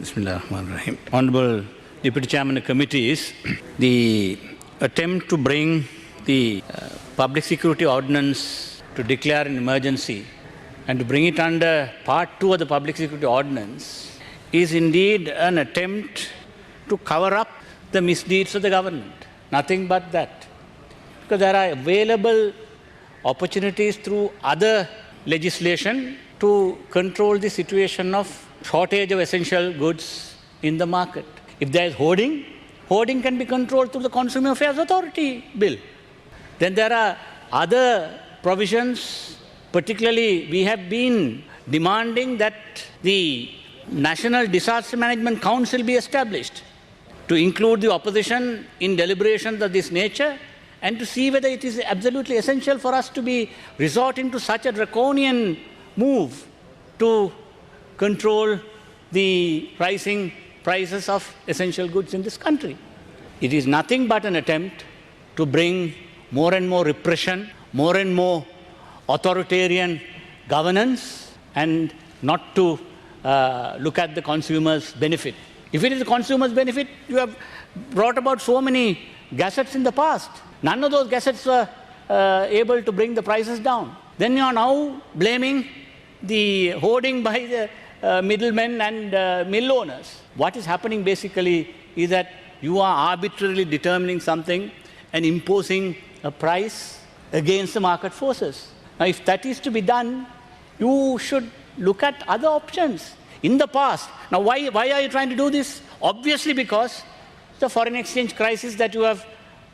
Bismillahirrahmanirrahim. Honorable Deputy Chairman of Committees, the attempt to bring the Public Security Ordinance to declare an emergency and to bring it under Part 2 of the Public Security Ordinance is indeed an attempt to cover up the misdeeds of the government. Nothing but that. Because there are available opportunities through other legislation to control the situation of shortage of essential goods in the market. If there is hoarding, hoarding can be controlled through the Consumer Affairs Authority bill. Then there are other provisions, particularly we have been demanding that the National Disaster Management Council be established to include the opposition in deliberations of this nature and to see whether it is absolutely essential for us to be resorting to such a draconian move to control the rising prices of essential goods in this country. It is nothing but an attempt to bring more and more repression, more and more authoritarian governance, and not to look at the consumer's benefit. If it is the consumer's benefit, you have brought about so many gazettes in the past. None of those gazettes were able to bring the prices down. Then you are now blaming the hoarding by the middlemen and mill owners. What is happening basically is that you are arbitrarily determining something and imposing a price against the market forces. Now, if that is to be done, you should look at other options. In the past, now why are you trying to do this? Obviously because the foreign exchange crisis that you have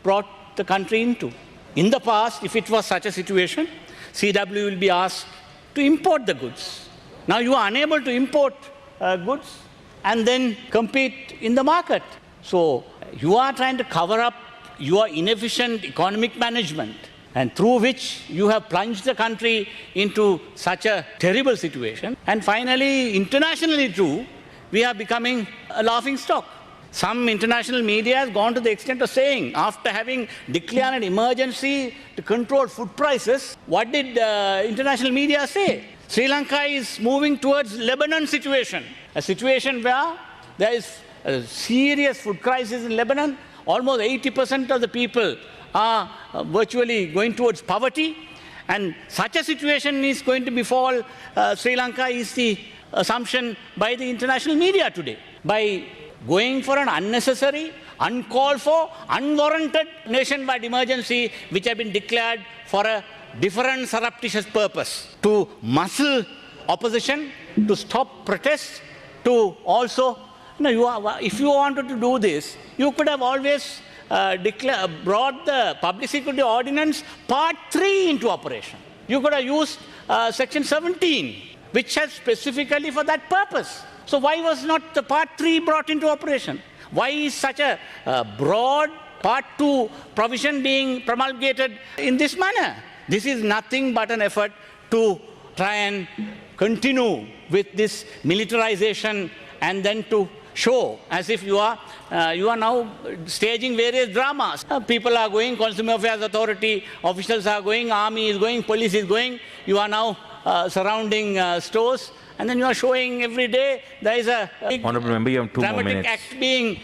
brought the country into. In the past, if it was such a situation, CW will be asked to import the goods. Now you are unable to import goods and then compete in the market. So you are trying to cover up your inefficient economic management, and through which you have plunged the country into such a terrible situation. And finally, internationally too, we are becoming a laughing stock. Some international media has gone to the extent of saying, after having declared an emergency to control food prices, what did international media say? Sri Lanka is moving towards Lebanon situation, a situation where there is a serious food crisis in Lebanon. Almost 80% of the people are virtually going towards poverty, and such a situation is going to befall Sri Lanka is the assumption by the international media today. By going for an unnecessary, uncalled for, unwarranted nationwide emergency which have been declared for a different surreptitious purpose, to muscle opposition, to stop protests, to also, if you wanted to do this, you could have always brought the Public Security Ordinance Part 3 into operation. You could have used Section 17, which has specifically for that purpose. So why was not the Part 3 brought into operation? Why is such a broad Part 2 provision being promulgated in this manner? This is nothing but an effort to try and continue with this militarization and then to show as if you are now staging various dramas. People are going, Consumer Affairs Authority officials are going, army is going, police is going. You are now surrounding stores, and then you are showing every day there is a Honourable Member, you have 2 more dramatic minutes. act being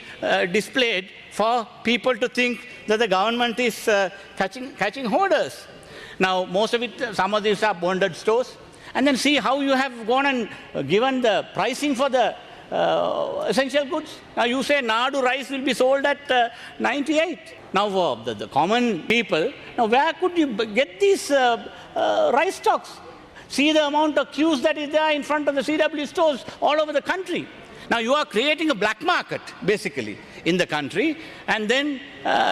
displayed for people to think that the government is catching hoarders. Now, most of it, some of these are bonded stores. And then see how you have gone and given the pricing for the essential goods. Now, you say Nadu rice will be sold at 98. Now, for the common people, now where could you get these rice stocks? See the amount of queues that is there in front of the CW stores all over the country. Now, you are creating a black market, basically, in the country, and then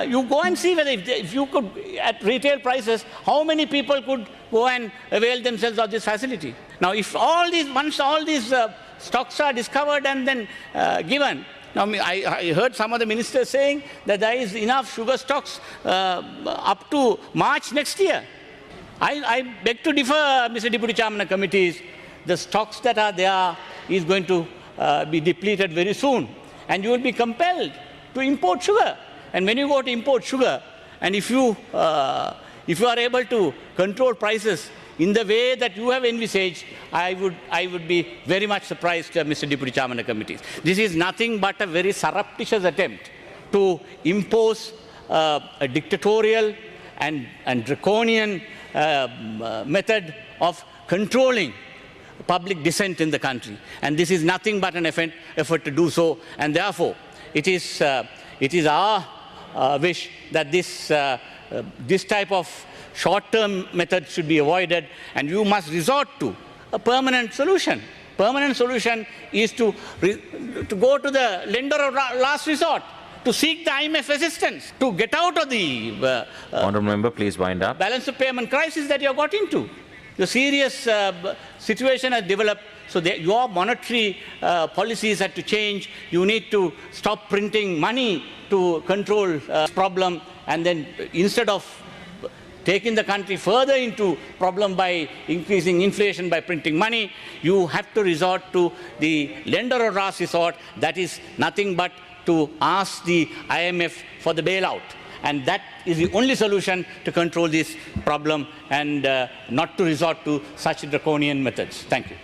you go and see whether if you could, at retail prices, how many people could go and avail themselves of this facility. Now, if once all these stocks are discovered and then given, now I heard some of the ministers saying that there is enough sugar stocks up to March next year. I beg to differ, Mr. Deputy Chairman of Committees. The stocks that are there is going to be depleted very soon, and you will be compelled to import sugar. And when you go to import sugar, and if you are able to control prices in the way that you have envisaged, I would be very much surprised, Mr. Deputy Chairman of Committees. This is nothing but a very surreptitious attempt to impose a dictatorial and draconian method of controlling public dissent in the country. And this is nothing but an effort to do so. And therefore, it is our wish that this type of short-term method should be avoided, and you must resort to a permanent solution. Permanent solution is to go to the lender of last resort, to seek the IMF assistance, to get out of the Honourable Member, please wind up. balance of payment crisis that you have got into. The serious situation has developed, so your monetary policies had to change. You need to stop printing money to control this problem, and then instead of taking the country further into problem by increasing inflation by printing money, you have to resort to the lender of last resort. That is nothing but to ask the IMF for the bailout. And that is the only solution to control this problem, and not to resort to such draconian methods. Thank you.